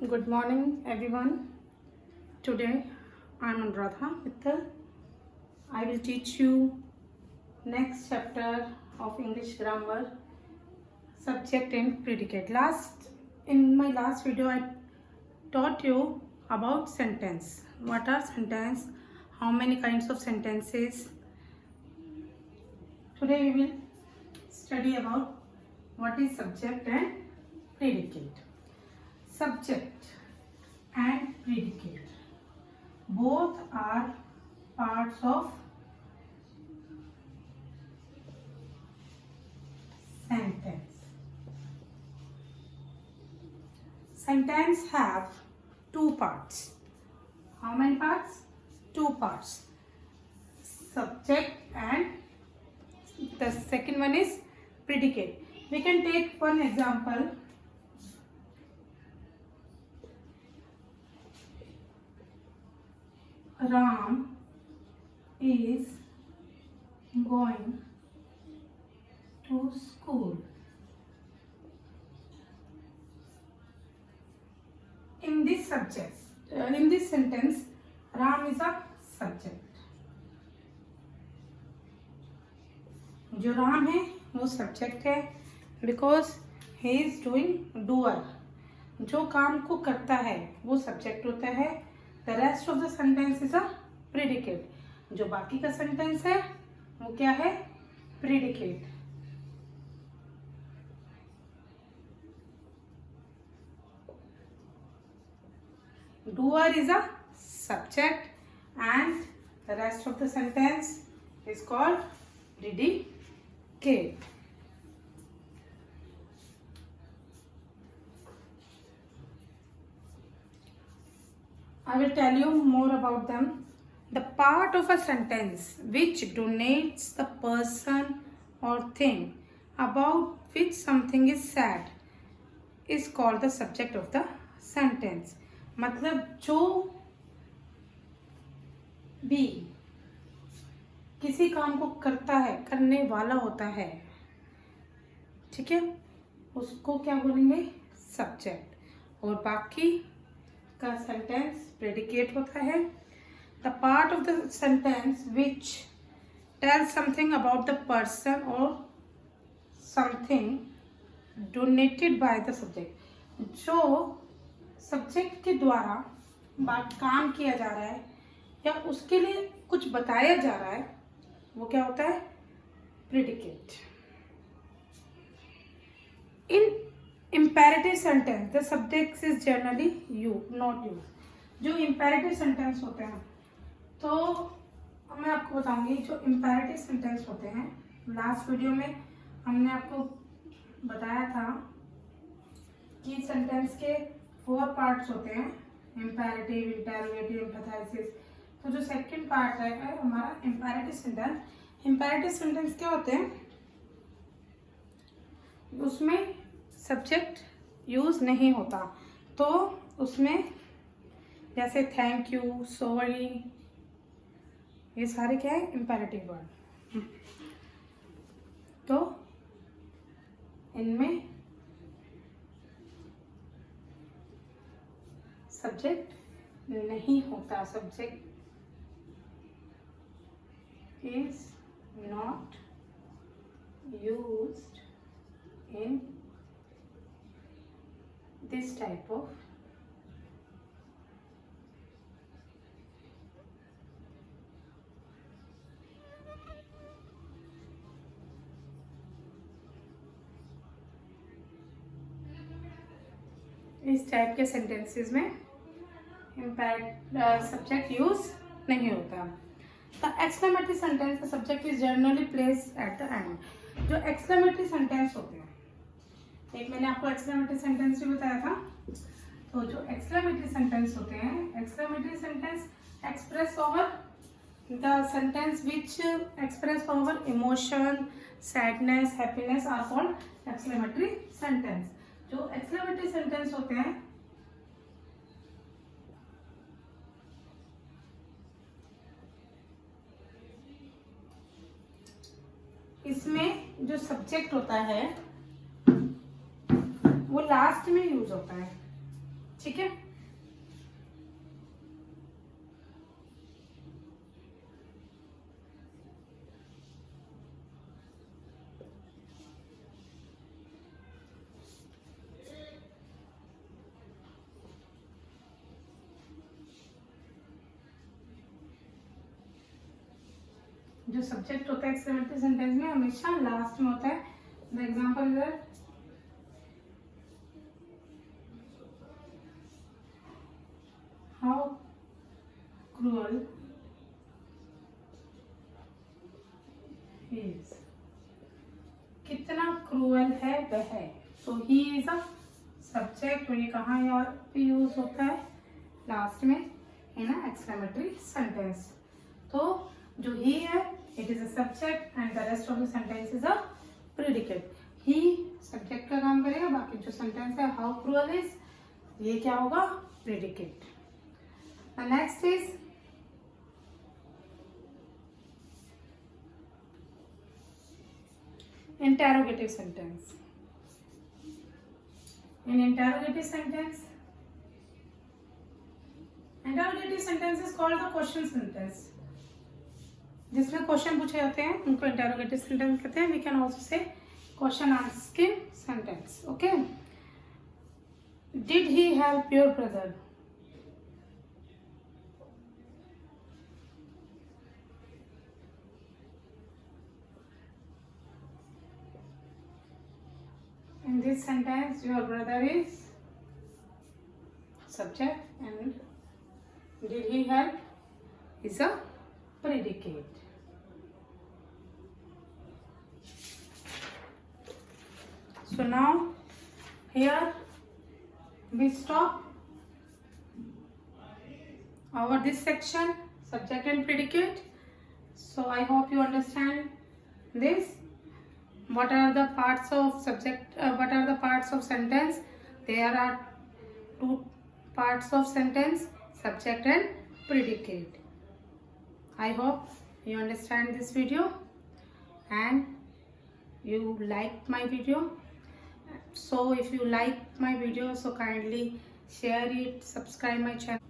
Good morning, everyone. Today I am Anuradha Mittal. I will teach you next chapter of English grammar, subject and predicate. In my last video, I taught you about sentence. What are sentence? How many kinds of sentences? Today we will study about what is subject and predicate. Subject and predicate both are parts of sentence. Sentence have two parts. How many parts? Two parts. Subject and the second one is predicate. We can take one example. Ram is going to school. In this sentence, Ram is a subject. जो राम है वो subject है because he is doing doer. जो काम को करता है वो सब्जेक्ट होता है. The rest of the sentence is a predicate. जो बाकी का सेंटेंस है वो क्या है? Predicate. Doer is a subject and the rest of the sentence is called predicate. I will tell you more about them. The part of a sentence which denotes the person or thing about which something is said is called the subject of the sentence. मतलब जो भी किसी काम को करता है, करने वाला होता है, ठीक है, उसको क्या बोलेंगे? सब्जेक्ट. और बाकी का सेंटेंस प्रेडिकेट होता है. The part of the sentence which tells something about the person और something donated by the subject. जो सब्जेक्ट के द्वारा काम किया जा रहा है या उसके लिए कुछ बताया जा रहा है वो क्या होता है? Predicate. In imperative sentence the subject is generally you not you. जो imperative sentence होते हैं तो मैं आपको बताऊंगी. जो imperative sentence होते हैं, लास्ट वीडियो में हमने आपको बताया था कि सेंटेंस के 4 पार्ट्स होते हैं, imperative, interrogative, emphasis. तो जो सेकंड पार्ट है हमारा imperative sentence. imperative sentence क्या होते हैं? उसमें सब्जेक्ट यूज नहीं होता. तो उसमें जैसे थैंक यू, सॉरी, ये सारे क्या है? Imperative word. तो इनमें सब्जेक्ट नहीं होता. Subject is not used in this type of इस टाइप के सेंटेंसेस में सब्जेक्ट यूज नहीं होता. The exclamatory sentence the subject is generally placed at the end. जो एक्सक्लेमेटरी सेंटेंस होते हैं, एक मैंने आपको एक्सक्लेमेटरी सेंटेंस भी बताया था. तो जो एक्सक्लेमेटरी सेंटेंस होते हैं, exclamatory sentence express over the sentence which express over emotion, sadness, happiness are called exclamatory sentence. जो एक्सक्लेमेटरी सेंटेंस होते हैं इसमें जो सब्जेक्ट होता है वो लास्ट में यूज होता है. ठीक है। जो सब्जेक्ट होता है एक्सक्लेमेटरी सेंटेंस में हमेशा लास्ट में होता है। The example is how cruel is, कितना क्रूअल है वह। तो ही इज अ सब्जेक्ट, और ये कहाँ पे यूज होता है, लास्ट में इन अ एक्सक्लेमेटरी सेंटेंस। तो जो ही है it is a subject and the rest of the sentence is a predicate. He subject का काम करेगा, बाकी जो सेंटेंस है हाउ क्रूअल इज, ये क्या होगा, predicate. Next is interrogative sentence. In interrogative sentence is called the question sentence. जिसमें क्वेश्चन पूछे जाते हैं उनको इंटेरोगेटिव सेंटेंस कहते हैं। We can also say question asking sentence. Okay, did he help your brother? In this sentence, your brother is subject and did he help is a predicate. So now here we stop our this section, subject and predicate. So I hope you understand this. What are the parts of subject, what are the parts of sentence? There are two parts of sentence, subject and predicate. I hope you understand this video and you like my video. So if you like my video, so kindly share it, subscribe my channel.